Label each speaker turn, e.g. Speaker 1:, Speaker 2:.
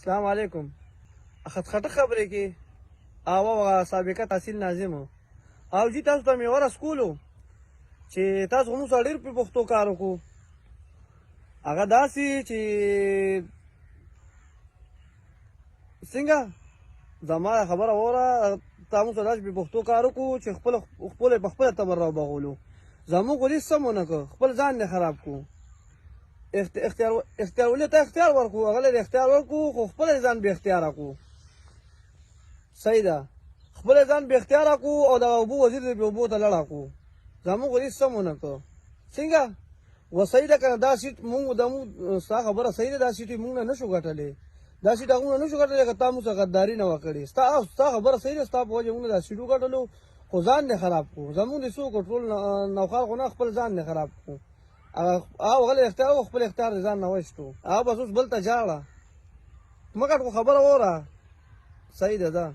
Speaker 1: السلام علیکم. خټه خبرې کې او سابقه تحصیل ناظم او جی تاسو ته مې ورس کولو چې تاسو موږ سره ډېر په پښتو کار وکړو. هغه داسې چې څنګه زما خبره واوره، تا موږ سره داسې په پښتو کار وکړو چې خپل په خپله تبر راوبغولو. زموږ ولې سم ونه کړ، خپل ځان نه خراب کړو. اختیار ولې ته اختیار ورکړو، هغه له اختیار ورکړو خو خپل ځان بې اختیاره کړو. صحیح ده، خپل ځان بې اختیاره کړو او د اوبو وزیر د اوبو ته لړه کړو. زموږ ولې سم ونه کړ. څنګه و صحیح ده که نه؟ دا سیټ مونږ ستا خبره صحیح ده، دا سیټ یې مونږ نه نشو ګټلی، دا سیټ هغوی نه نشو ګټلی که تا موږ سره غداري نه وه کړې. ستا خبره صحیح ده، ستا په وجه مونږ دا سیټ وګټلو خو ځان دې خراب کړو. زمونږ د څوک ټول نوکر خو نه، خپل ځان دې خراب کړو. هغه له اختیار و، خپل اختیار د ځان نه ویستو. هغه بس اوس بل ته جاړه مه کټ، خو خبره واوره. صحیح ده.